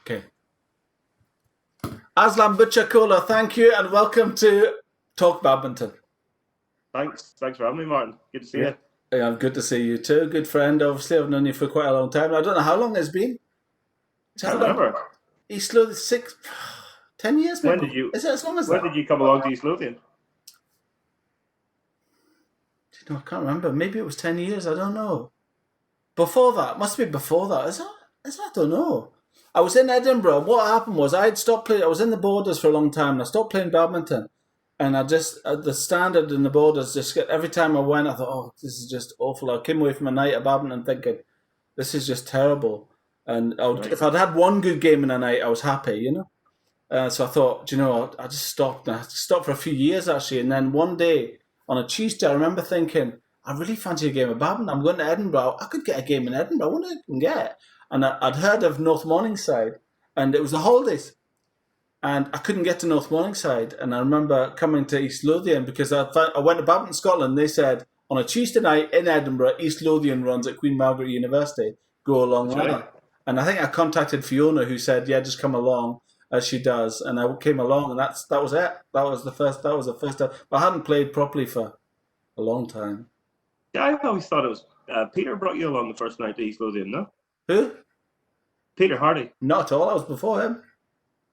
Okay. Aslan Bucukoglu, thank you and welcome to Talk Badminton. Thanks for having me, Martin. Good to see you. Yeah, good to see you too. Good friend, obviously. I've known you for quite a long time. I don't know how long it's been. I can't remember. East Lothian, 10 years maybe. When did you? Is it as long as when that? did you come along to East Lothian? I can't remember. Maybe it was 10 years. I don't know. Before that, must be before that. Is that? I don't know. I was in Edinburgh. What happened was I had stopped playing. I was in the Borders for a long time. And I stopped playing badminton, and I just the standard in the Borders just every time I went, I thought, oh, this is just awful. I came away from a night of badminton thinking, this is just terrible. And if I'd had one good game in a night, I was happy, you know. So I thought, I just stopped. And I stopped for a few years actually, and then one day on a Tuesday, I remember thinking, I really fancy a game of badminton. I'm going to Edinburgh. I could get a game in Edinburgh. I wonder if I can get. And I'd heard of North Morningside, and it was the holidays, and I couldn't get to North Morningside. And I remember coming to East Lothian because I went to Badminton Scotland. They said on a Tuesday night in Edinburgh, East Lothian runs at Queen Margaret University. Go along with it. And I think I contacted Fiona, who said, "Yeah, just come along," as she does. And I came along, and that was it. That was the first time. But I hadn't played properly for a long time. Yeah, I always thought it was Peter brought you along the first night to East Lothian, no? Who? Peter Hardy. Not at all. I was before him.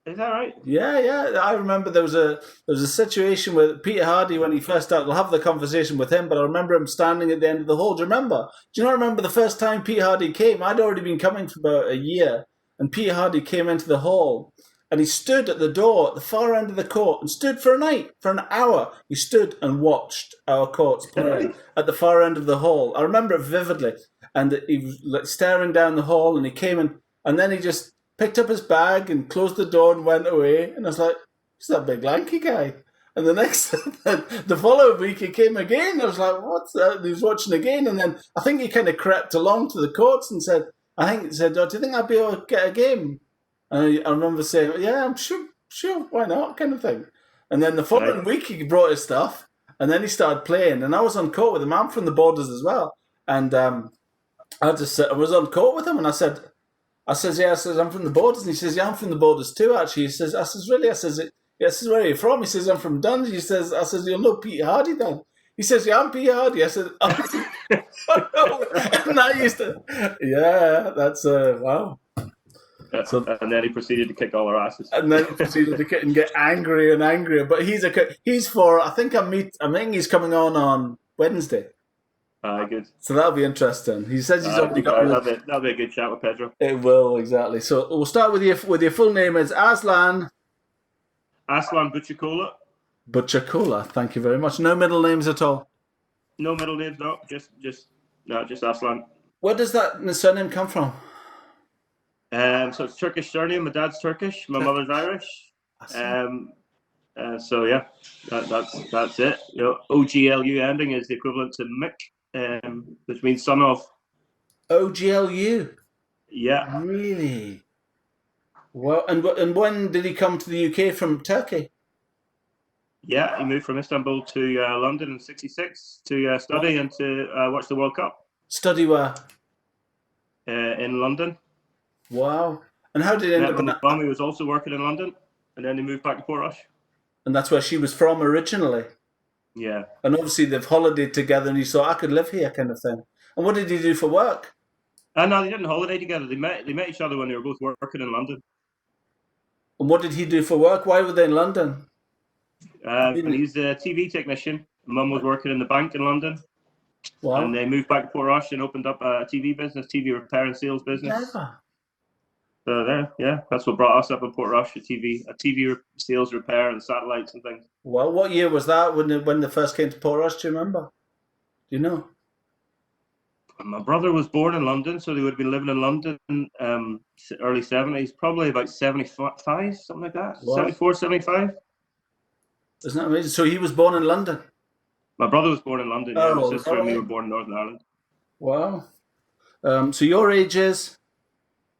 Is that right? Yeah. I remember there was a situation with Peter Hardy when he first started. I'll have the conversation with him, but I remember him standing at the end of the hall. Do you remember? Do you not remember the first time Peter Hardy came? I'd already been coming for about a year, and Peter Hardy came into the hall, and he stood at the door at the far end of the court and stood for a night, for an hour. He stood and watched our courts play at the far end of the hall. I remember it vividly. And he was like staring down the hall, and he came in, and then he just picked up his bag and closed the door and went away. And I was like, "Who's that big lanky guy?" And the the following week he came again. I was like, "What's that?" And he was watching again, and then I think he kind of crept along to the courts and said, "Oh, do you think I'd be able to get a game?" And I remember saying, "Yeah, I'm sure, why not?" kind of thing. And then the following week he brought his stuff, and then he started playing, and I was on court with him. I'm from the Borders as well, and I was on court with him, and I said, "Yeah," "I'm from the Borders," and he says, "Yeah, I'm from the Borders too, actually." He says, "Really?" I says, "Yeah." I says, "Where are you from?" He says, "I'm from Dundee." He says, "You'll know Peter Hardy then." He says, "Yeah, I'm Peter Hardy." I said, "Oh, and I used to, yeah, that's wow." So, and then he proceeded to kick all our asses. And then he proceeded to kick and get angrier and angrier. But he's for, I think he's coming on Wednesday. Good. So that'll be interesting. He says he's already got. That'll be a good chat with Pedro. It will, exactly. So we'll start with your full name is Aslan Bucukoglu. Bucukoglu. Thank you very much. No middle names at all. No middle names, no. Just Aslan. Where does that surname come from? So it's Turkish surname. My dad's Turkish. My mother's Irish. So yeah, that's it. You know, OGLU ending is the equivalent to Mick, which means son of. OGLU. Yeah. Really? Well, and when did he come to the UK from Turkey? Yeah, he moved from Istanbul to London in '66 to study and to watch the World Cup. Study where? In London. Wow. And how did he end up? His mum was also working in London, and then he moved back to Portrush. And that's where she was from originally. Yeah. And obviously they've holidayed together, and he thought, I could live here, kind of thing. And what did he do for work? No, they didn't holiday together. They met each other when they were both working in London. And what did he do for work? Why were they in London? He's a TV technician. Mum was working in the bank in London. Wow. And they moved back to Portrush and opened up a TV business, TV repair and sales business. Never. So there, yeah, that's what brought us up in Portrush, a TV sales repair and satellites and things. Well, what year was that when they first came to Portrush? Do you remember? Do you know? My brother was born in London, so they would have been living in London early 70s, probably about 75, something like that. What? 74, 75. Isn't that amazing? So he was born in London? My brother was born in London, yeah. My sister and me were born in Northern Ireland. Wow. So your age is?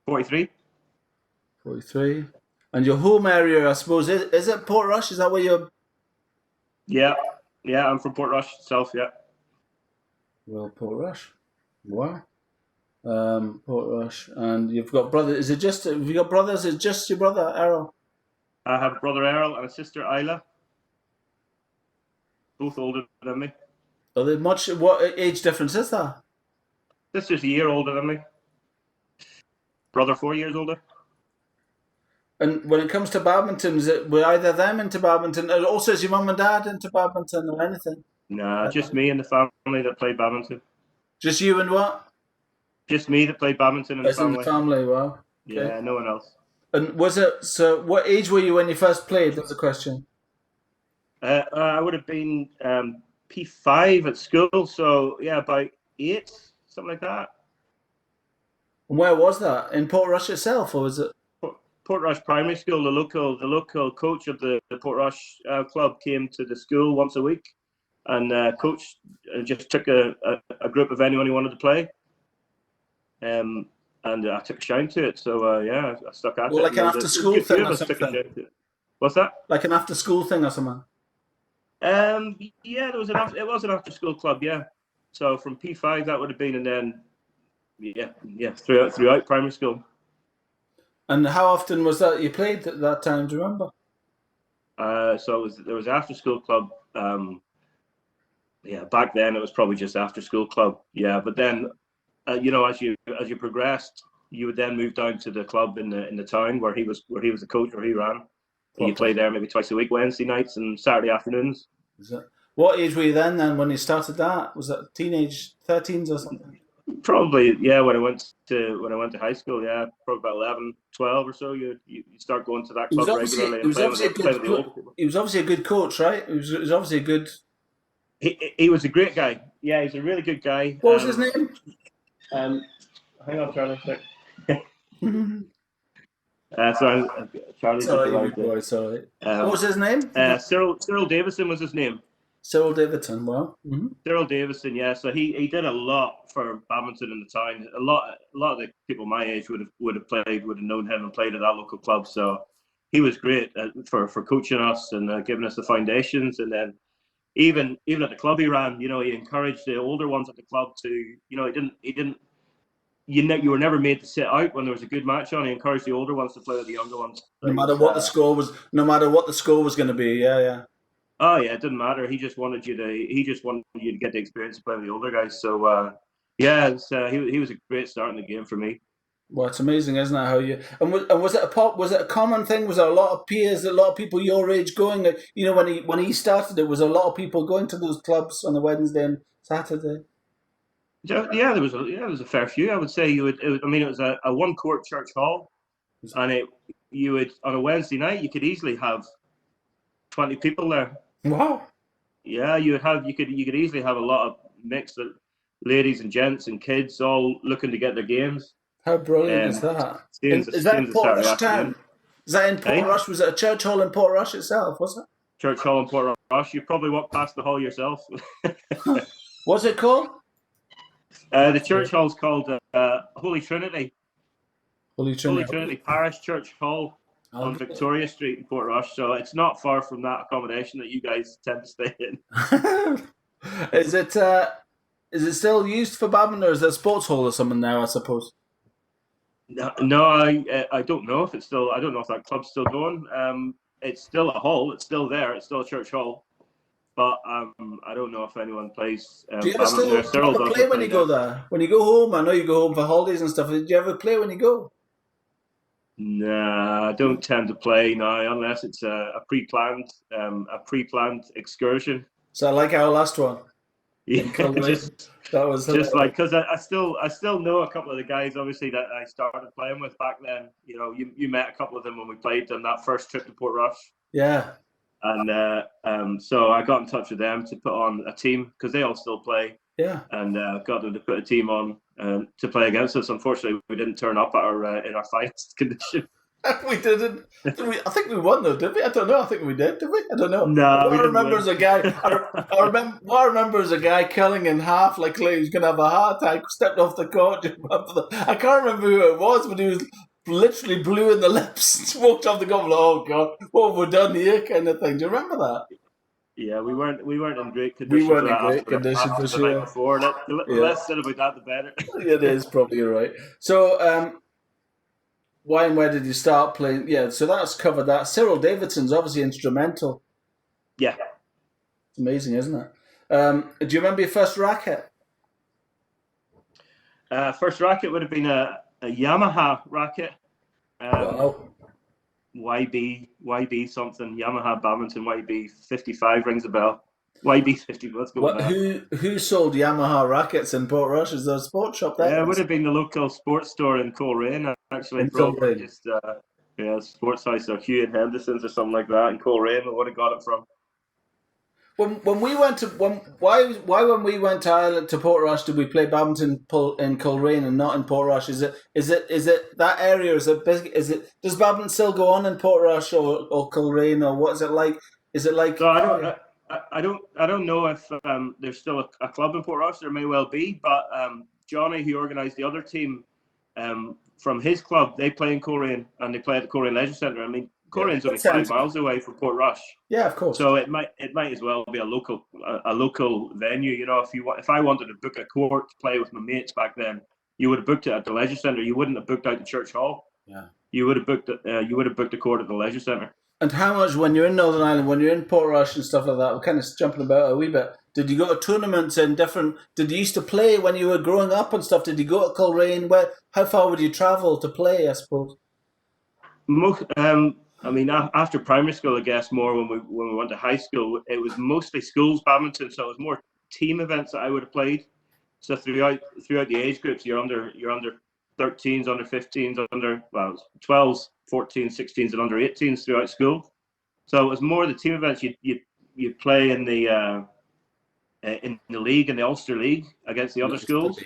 43. 43. And your home area, I suppose, is it Portrush? Is that where you're? Yeah, I'm from Portrush itself, yeah. Well, Portrush. Wow. Portrush, and you've got brothers. Is it just? Have you got brothers? Is it just your brother Errol? I have a brother Errol and a sister Isla, both older than me. Are they much? What age difference is that? Sister's a year older than me. Brother 4 years older. And when it comes to badminton, were either of them into badminton? And also, is your mum and dad into badminton or anything? Nah, just me and the family that played badminton. Just you and what? Just me that played badminton in the family. In the family, wow. Okay. Yeah, no one else. And was it, so what age were you when you first played? That's the question. I would have been P5 at school, so yeah, about 8, something like that. And where was that? In Portrush itself, or was it? Portrush Primary School. The local coach of the Portrush club came to the school once a week, and coach just took a group of anyone who wanted to play. And I took a shine to it, so yeah, I stuck at it. Like an after-school thing or something? What's that? Like an after-school thing or something? Yeah, it was an after-school club, yeah. So from P5 that would have been, and then yeah, throughout primary school. And how often was that you played at that time? Do you remember? So there was after-school club. Yeah, back then it was probably just after-school club. Yeah, but then. As you progressed, you would then move down to the club in the town where he was the coach, where he ran. And you play there maybe twice a week, Wednesday nights and Saturday afternoons. What age were you then when you started that? Was that teenage 13s or something? Probably, yeah. When I went to high school, yeah, probably about 11, 12 or so. You start going to that club regularly and playing with the older people. He was obviously a good coach, right? He was obviously a good. He was a great guy. Yeah, he's a really good guy. What was his name? Hang on, Charlie. Sorry, Charlie. Sorry. What was his name? Cyril Davison was his name. Cyril Davison, well. Mm-hmm. Cyril Davison, yeah. So he did a lot for badminton in the town. A lot of the people my age would have known him and played at that local club. So he was great for coaching us and giving us the foundations. And then even at the club he ran, he encouraged the older ones at the club to, he didn't. You were never made to sit out when there was a good match on. He encouraged the older ones to play with the younger ones. No matter what the score was going to be. Yeah. Oh yeah, it didn't matter. He just wanted you to get the experience of playing with the older guys. So he was a great start in the game for me. Well, it's amazing, isn't it? How you and was it a common thing? Was there a lot of peers, a lot of people your age going? When he started, it was a lot of people going to those clubs on the Wednesday and Saturday. Yeah, there was a fair few. I would say it was a one court church hall, and you would on a Wednesday night you could easily have 20 people there. Wow. Yeah, you could easily have a lot of mixed ladies and gents and kids all looking to get their games. How brilliant is that? Is that in Portrush town? Is that in Portrush? Was it a church hall in Portrush itself? Was it? Church hall in Portrush. You probably walked past the hall yourself. What's it called? The church hall is called Holy Trinity. Holy Trinity Parish Church Hall on Victoria Street in Portrush. So it's not far from that accommodation that you guys tend to stay in. Is it still used for badminton, or is it a sports hall or something now, I suppose? No, I don't know if it's still. I don't know if that club's still going. It's still a hall. It's still there. It's still a church hall. But I don't know if anyone plays. Do you ever still play when you go there? When you go home, I know you go home for holidays and stuff. Do you ever play when you go? Nah, I don't tend to play now unless it's a pre-planned excursion. So like our last one. Yeah, that was just like because I still know a couple of the guys obviously that I started playing with back then. You met a couple of them when we played on that first trip to Portrush. Yeah. And so I got in touch with them to put on a team because they all still play. Yeah. And got them to put a team on to play against us. Unfortunately, we didn't turn up at in our finest condition. We didn't. I think we won though, did we? I don't know. I think we did we? I don't know. No, what I remember is a guy. What I remember is a guy killing in half like he was going to have a heart attack. Stepped off the court. I can't remember who it was, but he was literally blue in the lips. Walked off the court. Oh God, what have we done here? Kind of thing. Do you remember that? Yeah, we weren't in great We condition for weren't in that great condition for after the night sure. before. The Yeah, less said about that, the better. it is probably right. So, why and where did you start playing? Yeah, so that's covered that. Cyril Davidson's obviously instrumental. Yeah. It's amazing, isn't it? Do you remember your first racket? First racket would have been a Yamaha racket. Wow. YB something. Yamaha Bobington YB 55 rings a bell. YB 50. Let's go with What? that. Who sold Yamaha rackets in Portrush? Is there a sports shop there? Yeah, it would have been the local sports store in Coleraine, actually. In Probably Kilbride. just sports house or Hugh and Henderson's or something like that in Coleraine. I would have got it from. When we went to why when we went to Ireland to Portrush did we play badminton in Coleraine and not in Portrush? Is it that area? Is it does badminton still go on in Portrush or Coleraine, or what is it like? Is it like? So I don't know if there's still a club in Portrush. There may well be, but Johnny, who organised the other team, from his club, they play in Coleraine and they play at the Coleraine Leisure Centre. I mean, Colerane's only 5 miles away from Portrush. Yeah, of course. So it might as well be a local venue. You know, if I wanted to book a court to play with my mates back then, you would have booked it at the Leisure Centre. You wouldn't have booked out the Church Hall. Yeah. You would have booked a court at the Leisure Centre. And how much, when you're in Northern Ireland, when you're in Portrush and stuff like that, we're kind of jumping about a wee bit. Did you go to tournaments in different? Did you used to play when you were growing up and stuff? Did you go to Coleraine? How far would you travel to play? I suppose. I mean, after primary school, I guess more when we went to high school, it was mostly schools badminton, so it was more team events that I would have played. So throughout the age groups, you're under 13s, under 15s, under 12s, 14s, 16s, and under 18s throughout school. So it was more the team events. You play in the league, in the Ulster League against the other schools.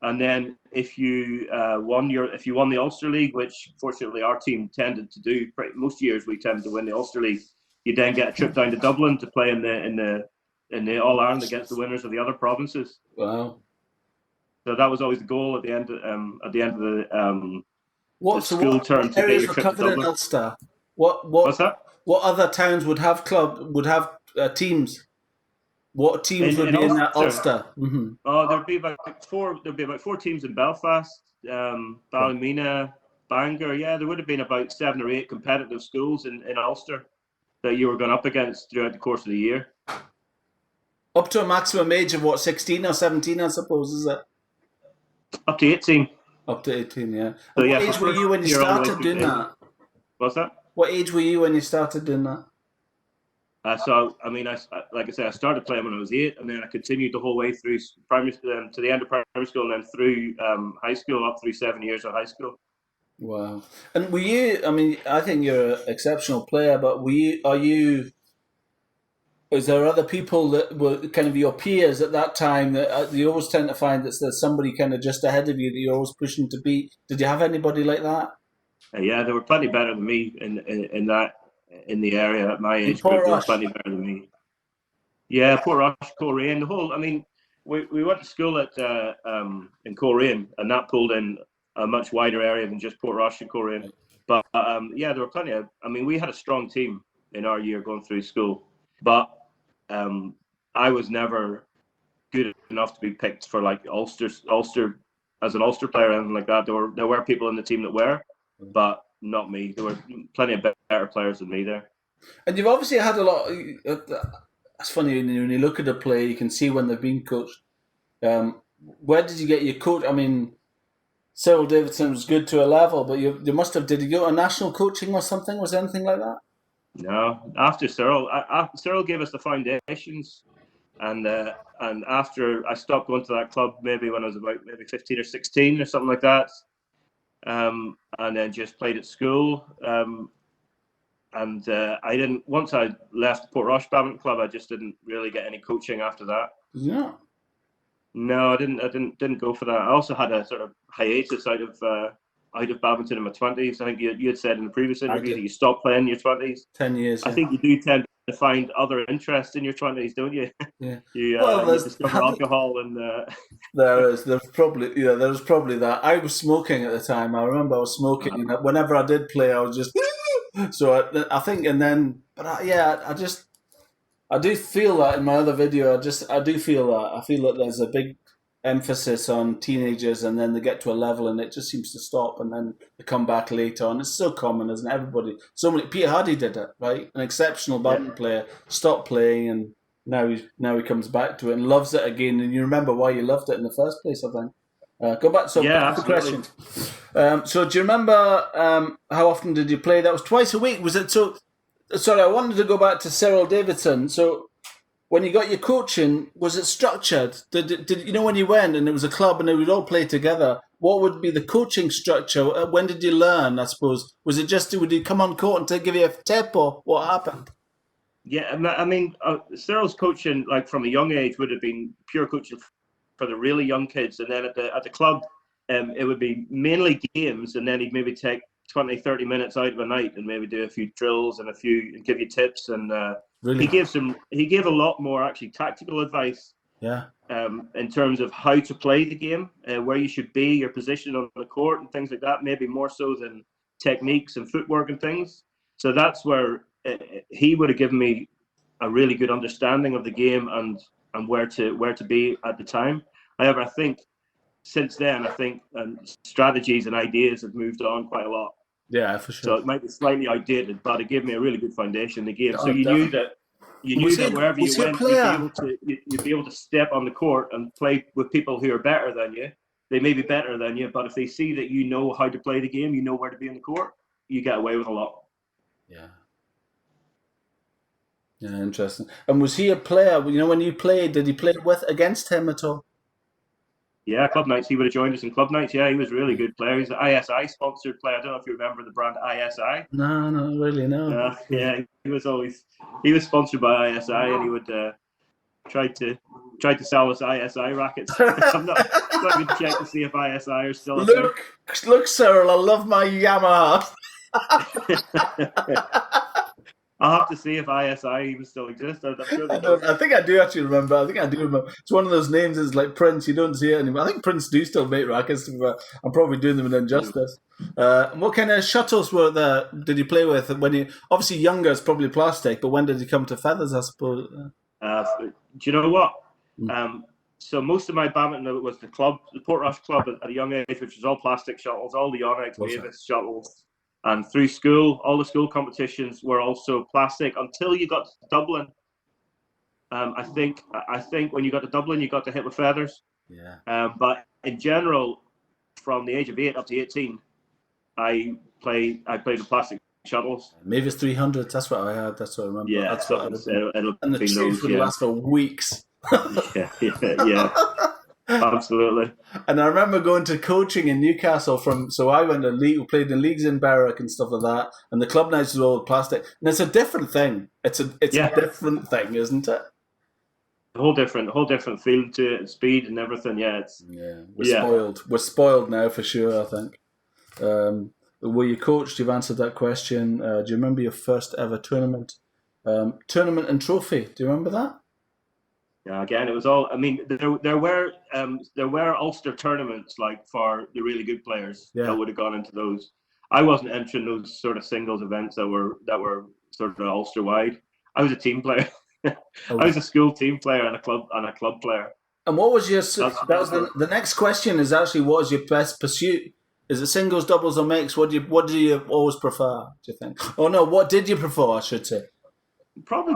And then if you won the Ulster League, which fortunately our team tended to do, most years we tended to win the Ulster League, you then get a trip down to Dublin to play in the All Ireland against the winners of the other provinces. Wow! So that was always the goal at the end of the school term to get your trip to Dublin. In Ulster? What's that? What other towns would have teams? What teams would be in that Ulster? Mm-hmm. Oh, there'd be about 4 teams in Belfast, Ballymena, Bangor. Yeah, there would have been about 7 or 8 competitive schools in Ulster that you were going up against throughout the course of the year. Up to a maximum age of 16 or 17, I suppose, is it? Up to 18. Up to 18, yeah. So, what age were you when you started doing that? What's that? What age were you when you started doing that? So, I mean, like I said, I started playing when I was 8, and then I continued the whole way through primary to the end of primary school, and then through high school, up through 7 years of high school. Wow! And were you? I mean, I think you're an exceptional player, but is there other people that were kind of your peers at that time that you always tend to find that there's somebody kind of just ahead of you that you're always pushing to beat? Did you have anybody like that? Yeah, there were plenty better than me in the area at my age group. There were plenty better than me. Yeah, Portrush, Coleraine, the whole. I mean, we went to school in Coleraine, and that pulled in a much wider area than just Portrush and Coleraine. But yeah, there were plenty of. I mean, we had a strong team in our year going through school, but I was never good enough to be picked for like Ulster as an Ulster player or anything like that. There were people in the team that were, but not me. There were plenty of better players than me there. And you've obviously had a lot. It's funny when you look at a player, you can see when they've been coached. Where did you get your coach? I mean, Cyril Davidson was good to a level, but you must have. Did you go to national coaching or something? Was there anything like that? No. After Cyril, Cyril gave us the foundations, and after I stopped going to that club, maybe when I was about 15 or 16 or something like that. And then just played at school. And I didn't. Once I left Portrush Badminton Club, I just didn't really get any coaching after that. Yeah. No, I didn't go for that. I also had a sort of hiatus out of badminton in my 20s. I think you had said in the previous interview that you stopped playing in your 20s. 10 years. I think you do tend to find other interests in your 20s, don't you? Yeah. you discover alcohol and. There's probably that. I was smoking at the time. I remember I was smoking. Whenever I did play, I was just so I think, and then, but I just I do feel that in my other video. I do feel that. I feel that there's a big emphasis on teenagers, and then they get to a level, and it just seems to stop, and then they come back later on. It's so common, isn't it? Everybody. So many. Peter Hardy did it, right? An exceptional badminton player, stopped playing, and now he comes back to it and loves it again. And you remember why you loved it in the first place, I think. Go back. So back to the question. So do you remember how often did you play? That was twice a week. Was it so? Sorry, I wanted to go back to Cyril Davidson. So when you got your coaching, was it structured? Did you know when you went and it was a club and they would all play together? What would be the coaching structure? When did you learn? I suppose was it just would you come on court and give you a tip, or what happened? Yeah, I mean, Cyril's coaching, like from a young age, would have been pure coaching for the really young kids, and then at the club, it would be mainly games, and then he'd maybe take 20, 30 minutes out of a night and maybe do a few drills and give you tips, and really? he gave a lot more actually tactical advice. Yeah. In terms of how to play the game, where you should be, your position on the court, and things like that. Maybe more so than techniques and footwork and things. So that's where he would have given me a really good understanding of the game and where to be at the time. However, I think since then, strategies and ideas have moved on quite a lot. Yeah, for sure. So it might be slightly outdated, but it gave me a really good foundation in the game. So you knew that wherever you went, you'd be able to step on the court and play with people who are better than you. They may be better than you, but if they see that you know how to play the game, you know where to be in the court, you get away with a lot. Yeah. Yeah, interesting. And was he a player? You know, when you played, did he play against him at all? Yeah, club nights. He would have joined us in club nights. Yeah, he was a really good player. He's an ISI sponsored player. I don't know if you remember the brand ISI. No, not really. No. Yeah, he was sponsored by ISI, and he would try to sell us ISI rackets. I'm not even check to see if ISI are still there. Look, Cyril, I love my Yamaha. I'll have to see if ISI even still exists. I'm sure I think I do actually remember. I think I do remember. It's one of those names. It's like Prince. You don't see it anymore. I think Prince do still make rackets. I'm probably doing them an injustice. What kind of shuttles did you play with when you? Obviously, younger is probably plastic. But when did you come to feathers? I suppose. Do you know what? So most of my badminton was the Portrush club at a young age, which was all plastic shuttles, all the Onyx Mavis shuttles. And through school, all the school competitions were also plastic until you got to Dublin. I think when you got to Dublin, you got to hit with feathers. Yeah. But in general, from the age of 8 up to 18, I played with plastic shuttles. Mavis 300. That's what I had. That's what I remember. Yeah, that's what and the truth would last for weeks. yeah. Absolutely. And I remember going to coaching in Newcastle so I went to league, we played in leagues in Berwick and stuff like that, and the club nights was all plastic. And it's a different thing. It's a different thing, isn't it? A whole different feel to it, and speed and everything. Yeah, spoiled. We're spoiled now for sure, I think. Were you coached? You've answered that question. Do you remember your first ever tournament? Tournament and trophy. Do you remember that? Yeah, again, it was all. I mean, there were Ulster tournaments like for the really good players that would have gone into those. I wasn't entering those sort of singles events that were sort of Ulster wide. I was a team player. I was a school team player and a club player. And what was your? The next question is actually what is your best pursuit? Is it singles, doubles, or mix? What do you always prefer? Do you think? Oh no, what did you prefer? I should say. Probably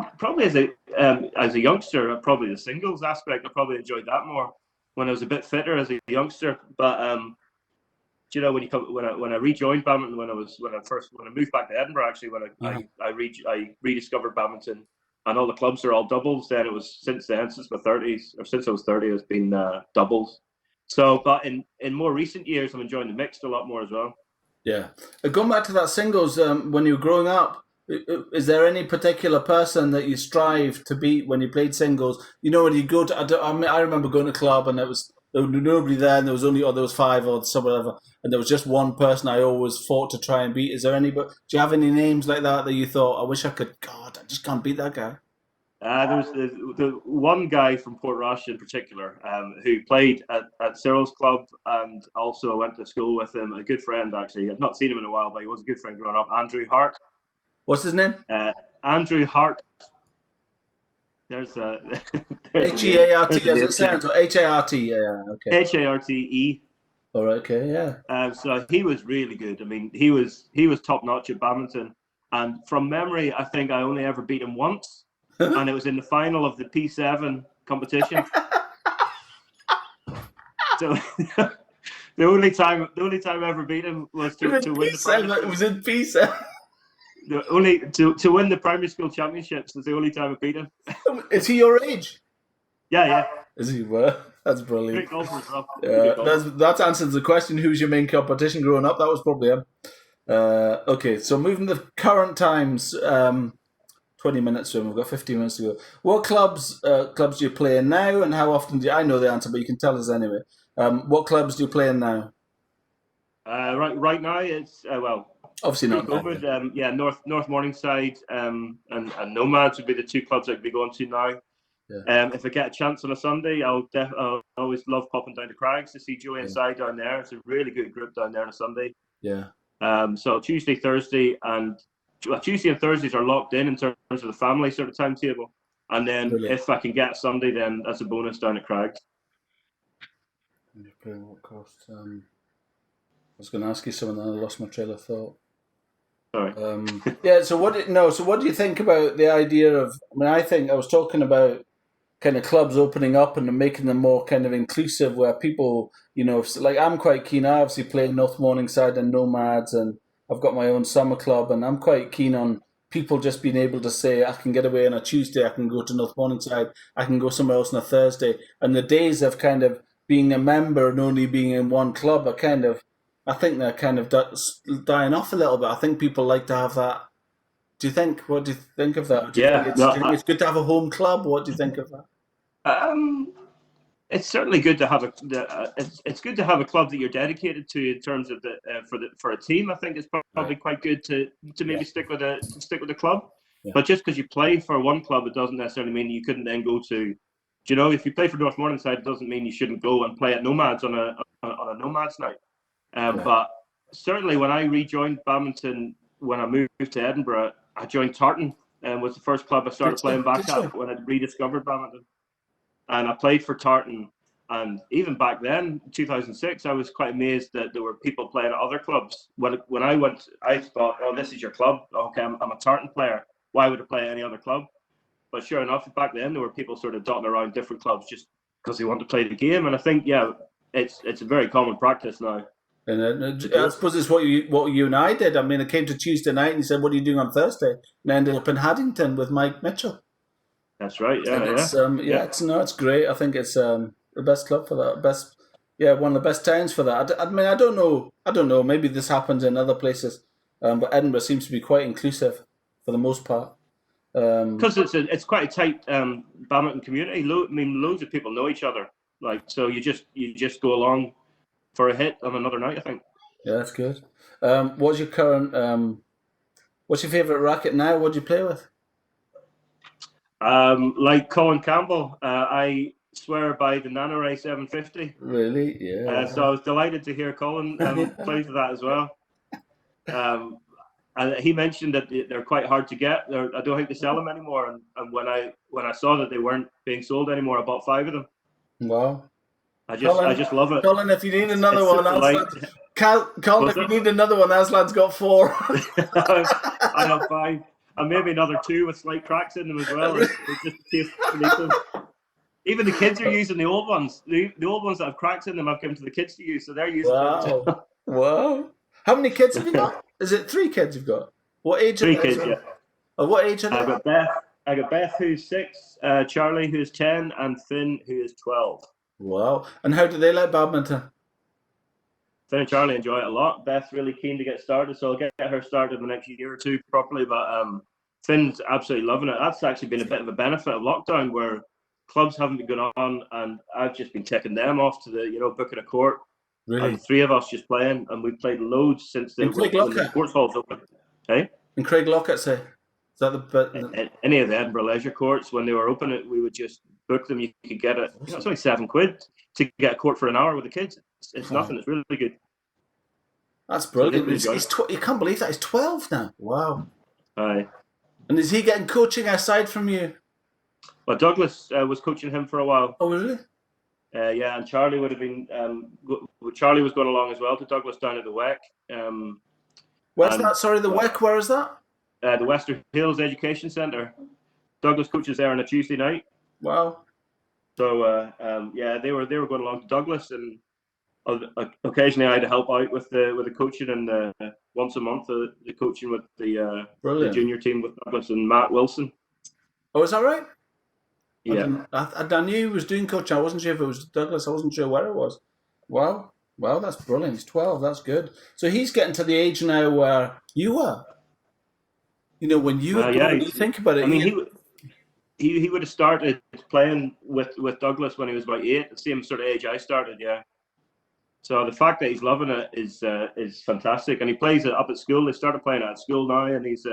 as a youngster, probably the singles aspect. I probably enjoyed that more when I was a bit fitter as a youngster. But you know, when I rejoined badminton, when I moved back to Edinburgh, actually, I rediscovered badminton, and all the clubs are all doubles. Then it was since I was 30, it's been doubles. So, but in more recent years, I'm enjoying the mixed a lot more as well. Yeah, going back to that singles, when you were growing up. Is there any particular person that you strive to beat when you played singles? You know, when you go to, I remember going to a club and there was nobody there, and there was 5 or so whatever, and there was just one person I always fought to try and beat. Is there do you have any names like that you thought, I wish I could? God, I just can't beat that guy. There was the one guy from Portrush in particular who played at Cyril's club, and also went to school with him. A good friend, actually. I've not seen him in a while, but he was a good friend growing up. Andrew Hart. What's his name? Andrew Hart. There's a H-E-A-R-T as it sounds, or H-A-R-T, yeah, okay. Harte. All right, okay, yeah. So he was really good. I mean, he was top notch at badminton. And from memory, I think I only ever beat him once, and it was in the final of the P7 competition. So the only time I ever beat him was to win the primary It was in P7. the only to win the primary school championships was the only time I beat him. Is he your age? Yeah. Is he? Well, that's brilliant. Great golfer as well. That answers the question. Who's your main competition growing up? That was probably him. Okay, so moving to the current times. 20 minutes to him. We've got 15 minutes to go. What clubs do you play in now, and how often do you? I know the answer, but you can tell us anyway. What clubs do you play in now? Right now it's obviously not COVID. North Morningside and Nomads would be the two clubs I'd be going to now. Yeah. If I get a chance on a Sunday, I'll always love popping down to Crags to see Joey and Si down there. It's a really good group down there on a Sunday. Yeah. So Tuesday and Thursdays are locked in terms of the family sort of timetable. And then if I can get Sunday, then that's a bonus down at Crags. What cost? I was going to ask you something, and I lost my trail of thought. Sorry. So what do you think about the idea of? I mean, I think I was talking about kind of clubs opening up and making them more kind of inclusive, where people, like I'm quite keen. I obviously play North Morningside and Nomads, and I've got my own summer club, and I'm quite keen on people just being able to say, I can get away on a Tuesday, I can go to North Morningside, I can go somewhere else on a Thursday, and the days of kind of being a member and only being in one club are I think they're kind of dying off a little bit. I think people like to have that. What do you think of that? Do you think it's good to have a home club? What do you think of that? It's certainly good to have it's good to have a club that you're dedicated to in terms of for a team. I think it's probably quite good to maybe stick with a club. Yeah. But just because you play for one club, it doesn't necessarily mean you couldn't then go to. If you play for North Morningside, it doesn't mean you shouldn't go and play at Nomads on a Nomads night. But certainly when I rejoined badminton when I moved to Edinburgh, I joined Tartan and was the first club I started playing back at when I rediscovered badminton. And I played for Tartan. And even back then, 2006, I was quite amazed that there were people playing at other clubs. When I went, I thought, oh, this is your club. Okay, I'm a Tartan player. Why would I play at any other club? But sure enough, back then, there were people sort of dotting around different clubs just because they want to play the game. And I think, it's a very common practice now. And I suppose it's what you and I did. I mean, I came to Tuesday night and he said, what are you doing on Thursday? And I ended up in Haddington with Mike Mitchell. That's right, It's great. I think it's the best club for that. One of the best towns for that. I mean, I don't know. Maybe this happens in other places, but Edinburgh seems to be quite inclusive for the most part. Because it's quite a tight badminton community. Loads of people know each other. So you just go along for a hit on another night, I think. Yeah, that's good. What's your favourite racket now? What do you play with? Like Colin Campbell, I swear by the Nanoray 750. Really? Yeah. So I was delighted to hear Colin play for that as well. And he mentioned that they're quite hard to get. I don't think they sell them anymore. And when I saw that they weren't being sold anymore, I bought 5 of them. Wow. I just love it. Colin, if you need another one, Colin, if you need another one, Aslan's got 4. I have 5. And maybe another 2 with slight cracks in them as well. It's just in case you need them. Even the kids are using the old ones. The old ones that have cracks in them, I've given to the kids to use, so they're using them. Wow. How many kids have you got? Is it 3 kids you've got? What age are they? 3 kids, yeah. What age are they? I got Beth, who's 6, Charlie, who's 10, and Finn, who is 12. Wow. And how do they like badminton? Finn and Charlie enjoy it a lot. Beth's really keen to get started, so I'll get her started in the next year or 2 properly. But Finn's absolutely loving it. That's actually been a bit of a benefit of lockdown, where clubs haven't been going on, and I've just been taking them off to booking a court. Really? And 3 of us just playing, and we've played loads since the sports hall's open. Hey? And Craig Lockett say? Is that any of the Edinburgh leisure courts, when they were open, we would just book them. You could get it. It's only £7 to get a court for an hour with the kids. It's nothing. It's really good. That's brilliant. So you can't believe that he's 12 now. Wow. Aye. And is he getting coaching aside from you? But Douglas was coaching him for a while. Oh, really? Yeah, and Charlie would have been. Charlie was going along as well to Douglas down at the WEC. Where's that? Sorry, the WEC. Where is that? The Western Hills Education Centre. Douglas coaches there on a Tuesday night. Wow. So yeah, they were going along to Douglas, and occasionally I had to help out with the coaching, and once a month the coaching with the junior team with Douglas and Matt Wilson. Oh, is that right? Yeah. I knew he was doing coaching. I wasn't sure if it was Douglas. I wasn't sure where it was. Wow. Well, that's brilliant. He's 12. That's good. So he's getting to the age now where you were. You know, when you you think about it. I mean, he would have started playing with Douglas when he was about 8, the same sort of age I started. Yeah. So the fact that he's loving it is fantastic, and he plays it up at school. They started playing it at school now, and he's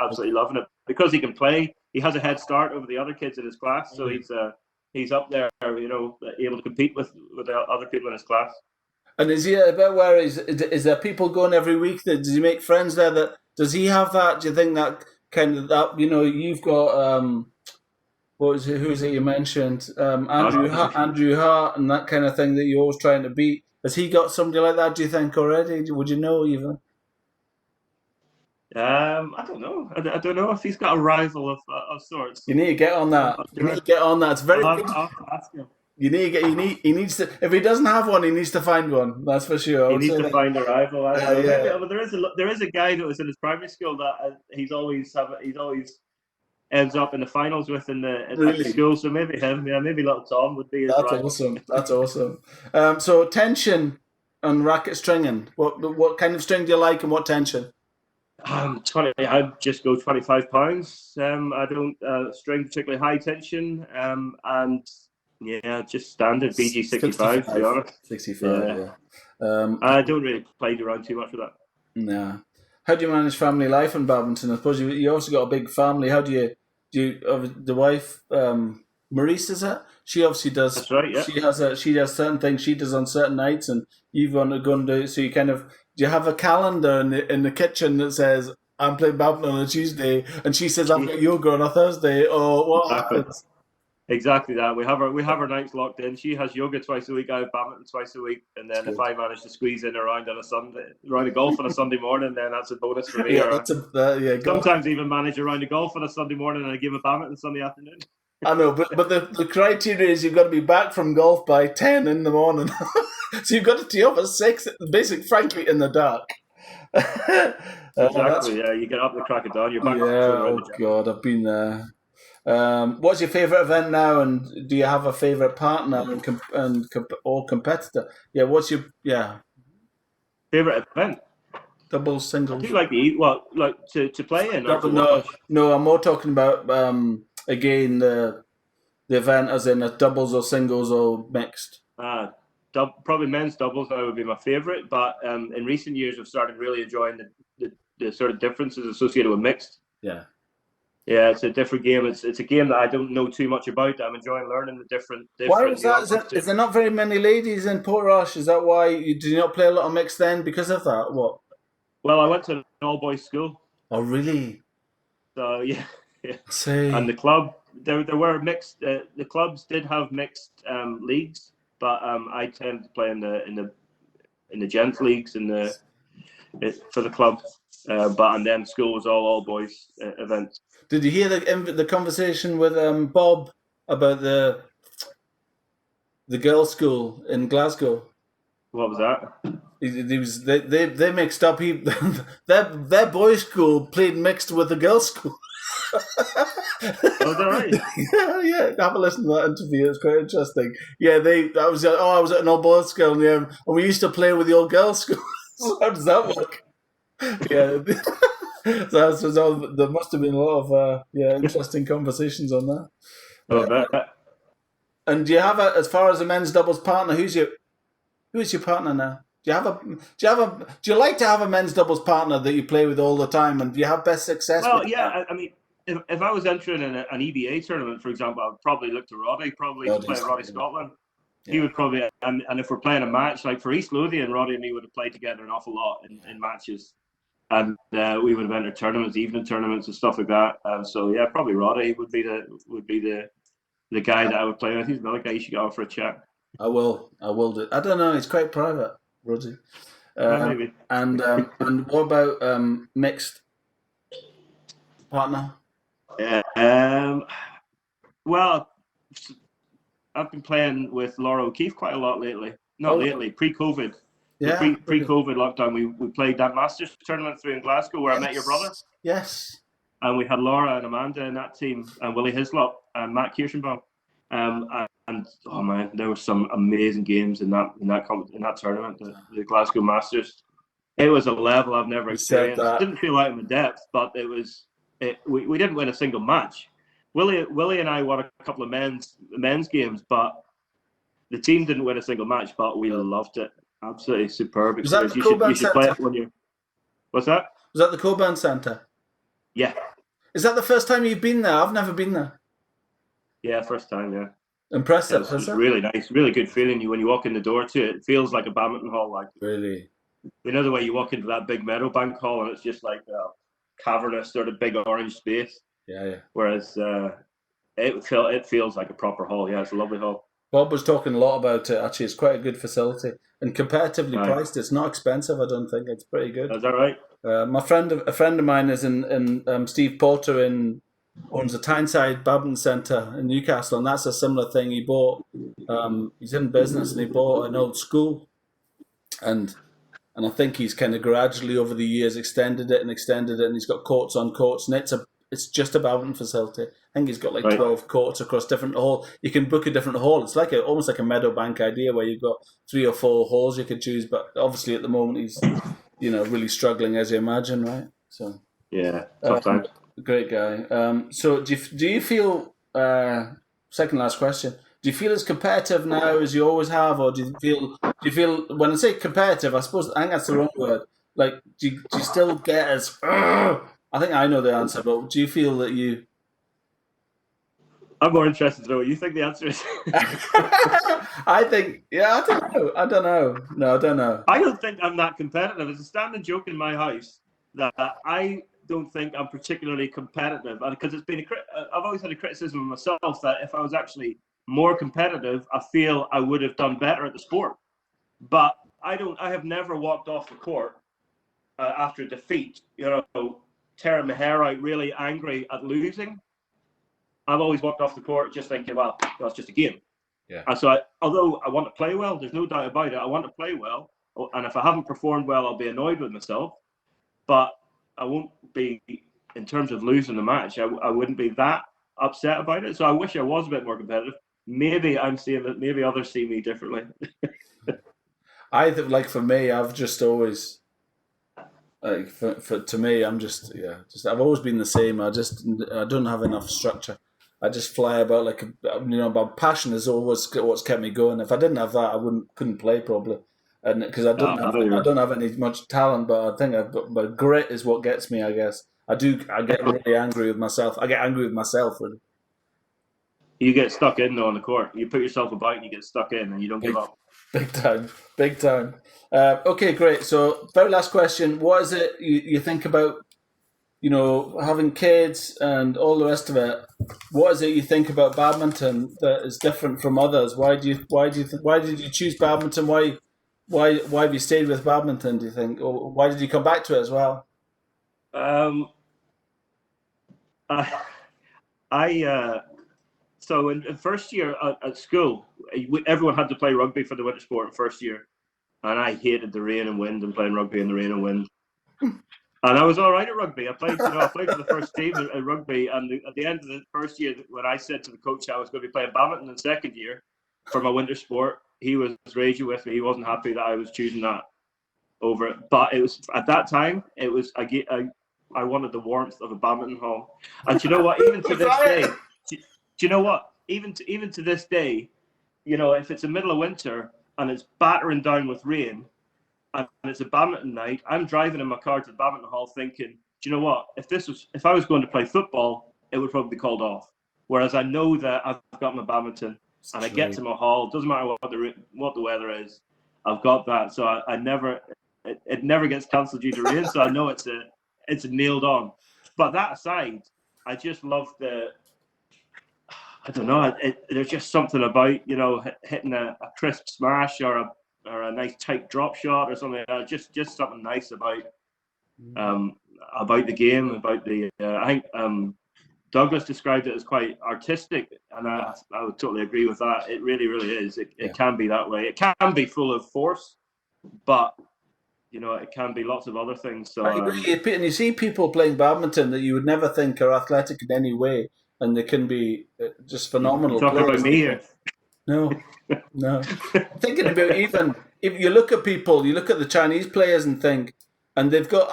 absolutely loving it because he can play. He has a head start over the other kids in his class, so he's up there, you know, able to compete with the other people in his class. And is he about where is there people going every week? Does he make friends there? Does he have that? Do you think that kind of that? You know, you've got who's it you mentioned? Andrew Hart and that kind of thing that you're always trying to beat. Has he got somebody like that, do you think, already? Would you know even? I don't know. I don't know if he's got a rival of sorts. You need to get on that. It's very good. I'll ask him. He needs to. If he doesn't have one, he needs to find one. That's for sure. He needs to find a rival. Yeah. But there is a guy that was in his primary school that he's always ends up in the finals with at the school. So maybe him. Yeah, maybe little Tom would be his rival. That's awesome. So tension on racket stringing. What kind of string do you like, and what tension? 20. I'd just go 25 pounds. I don't string particularly high tension. And yeah, just standard BG 65 to be honest. 65. Yeah. I don't really play around too much with that. Nah. How do you manage family life in Bobington? I suppose you also got a big family. How do you the wife Maurice, is it? She obviously does. That's right. Yeah. She does certain things she does on certain nights, and you've got to go and do. So you kind of do you have a calendar in the kitchen that says I'm playing badminton on a Tuesday, and she says I've got yoga on a Thursday, or what happens? Exactly that. We have our nights locked in. She has yoga twice a week. I have badminton twice a week, and then if I manage to squeeze in a round on a Sunday, round of golf on a Sunday morning, then that's a bonus for me. Sometimes even manage a round of golf on a Sunday morning and a game of badminton Sunday afternoon. I know, but the criteria is you've got to be back from golf by 10 in the morning. So you've got to tee off at 6, basically, frankly, in the dark. Exactly, yeah. You get up the crack of dawn, you're back. Yeah, oh God, I've been there. What's your favourite event now, and do you have a favourite partner or competitor? Yeah, what's your favourite event? Doubles, singles. I do like to play in. No, I'm more talking about again the event as in a doubles or singles or mixed. Probably men's doubles now would be my favourite, but in recent years I've started really enjoying the sort of differences associated with mixed. Yeah. Yeah, it's a different game. It's a game that I don't know too much about. I'm enjoying learning the different. Why is that? Is there not very many ladies in Portrush? Is that why you do not play a lot of mixed then? Because of that, what? Well, I went to an all-boys school. Oh, really? So yeah. See. And the club, there were mixed. The clubs did have mixed leagues, but I tend to play in the gents leagues for the club. And then school was all boys events. Did you hear the conversation with Bob about the girls' school in Glasgow? What was that? They mixed up. Their boys' school played mixed with the girls' school. Was that right? Yeah. Have a listen to that interview. It's quite interesting. Yeah, I was at an all boys school, and we used to play with the old girls' school. So how does that work? Yeah. So there must have been a lot of interesting conversations on that. And do you have as far as a men's doubles partner? Who's your partner now? Do you like to have a men's doubles partner that you play with all the time, and do you have best success? Well, yeah. I mean, if I was entering in an EBA tournament, for example, I'd probably look to Roddy, to play Roddy Scotland. Yeah. He would probably, and if we're playing a match like for East Lothian, Roddy and me would have played together an awful lot in matches. and we would have entered tournaments, evening tournaments and stuff like that. So yeah, probably Roddy would be the guy that I would play with. He's another guy you should get on for a chat. I will do. I don't know. He's quite private, Roddy. Maybe. And what about mixed partner? Well, I've been playing with Laura O'Keefe quite a lot lately. Not lately, pre-COVID. Yeah. Pre-COVID lockdown, we played that Masters tournament through in Glasgow where I met your brother. Yes. And we had Laura and Amanda in that team, and Willie Hislop and Matt Kirschenbaum. And oh man, there were some amazing games in that tournament, the Glasgow Masters. It was a level I've never experienced. It didn't feel out of my depth, but we didn't win a single match. Willie and I won a couple of men's games, but the team didn't win a single match. But we loved it. Absolutely superb experience. You should play it when you. What's that? Was that the Coburn Centre? Yeah. Is that the first time you've been there? I've never been there. Yeah, first time. Yeah. Impressive. It's really nice, really good feeling. When you walk in the door to it, it feels like a badminton hall. Like really. You know the way you walk into that big Meadowbank hall and it's just like a cavernous sort of big orange space. Yeah. Whereas it feels like a proper hall. Yeah, it's a lovely hall. Bob was talking a lot about it. Actually, it's quite a good facility and comparatively priced. It's not expensive. I don't think it's pretty good. Is that right? A friend of mine is in Steve Porter owns a Tyneside Badminton Centre in Newcastle, and that's a similar thing. He bought. He's in business, and he bought an old school, and I think he's kind of gradually over the years extended it, and he's got courts on courts, and it's just a badminton facility. I think he's got like 12 courts across different halls. You can book a different hall. It's like almost like a Meadowbank idea where you've got 3 or 4 halls you could choose. But obviously at the moment he's, really struggling, as you imagine, right? So yeah, tough time. Great guy. So do you feel? Second last question. Do you feel as competitive now as you always have, or do you feel? When I say competitive, I think that's the wrong word. Like, do you still get as? I think I know the answer, but do you feel that you? I'm more interested to know what you think the answer is. I don't know. No, I don't know. I don't think I'm that competitive. It's a standing joke in my house that I don't think I'm particularly competitive, because I've always had a criticism of myself that if I was actually more competitive, I feel I would have done better at the sport. But I have never walked off the court after defeat, tearing my hair out, really angry at losing. I've always walked off the court just thinking, well, that's just a game. Yeah. And so although I want to play well, there's no doubt about it. I want to play well. And if I haven't performed well, I'll be annoyed with myself. But I won't be, in terms of losing the match, I wouldn't be that upset about it. So I wish I was a bit more competitive. Maybe I'm seeing it. Maybe others see me differently. I think, like, for me, I've just always, like, to me, I'm just I've always been the same. I don't have enough structure. I just fly about like, my passion is always what's kept me going. If I didn't have that, I couldn't play probably. And because I don't have any much talent, but I think but grit is what gets me, I guess. I get really angry with myself. I get angry with myself, really. You get stuck in though on the court. You put yourself about and you get stuck in and you don't give up. Big time. Okay, great. So very last question. What is it you think about, having kids and all the rest of it? What is it you think about badminton that is different from others? Why did you choose badminton? Why have you stayed with badminton, do you think? Or why did you come back to it as well? So in first year at school, everyone had to play rugby for the winter sport in first year. And I hated the rain and wind and playing rugby in the rain and wind. And I was all right at rugby. I played for the first team at rugby. And at the end of the first year, when I said to the coach I was going to be playing badminton in the second year for my winter sport, he was raging with me. He wasn't happy that I was choosing that over it. But it was at that time, I wanted the warmth of a badminton hall. And do you know what? Even to this day, do you know what? Even to this day, if it's the middle of winter and it's battering down with rain and it's a badminton night, I'm driving in my car to the badminton hall thinking, do you know what? If I was going to play football, it would probably be called off. Whereas I know that I've got my badminton and I get to my hall. It doesn't matter what the weather is. I've got that. So I never, it never gets cancelled due to rain, so I know it's nailed on. But that aside, I just love I don't know. There's just something about hitting a crisp smash or a nice tight drop shot or something. Just something nice about the game. About I think Douglas described it as quite artistic, and I would totally agree with that. It really, really is. It can be that way. It can be full of force, but it can be lots of other things. So, and you see people playing badminton that you would never think are athletic in any way, and they can be just phenomenal. You talk players. about me here. No. Thinking about even if you look at people, you look at the Chinese players and think, and they've got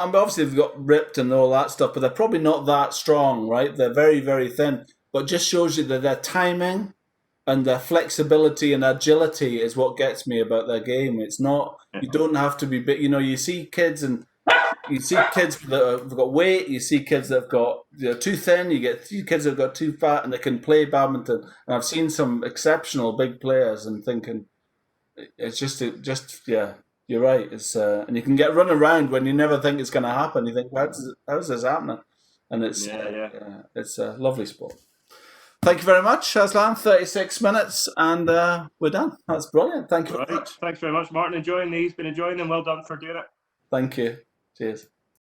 ripped and all that stuff, but they're probably not that strong, right? They're very, very thin, but just shows you that their timing and their flexibility and agility is what gets me about their game. It's not, you don't have to be big. You see kids that have got weight, you see kids that have got too thin, you get kids that have got too fat and they can play badminton. And I've seen some exceptional big players and thinking, it's you're right. It's and you can get run around when you never think it's going to happen. You think, how's this happening? And it's it's a lovely sport. Thank you very much, Aslan. 36 minutes and we're done. That's brilliant. Thank you very much. Thanks very much, Martin. Been enjoying them. Well done for doing it. Thank you. Cheers.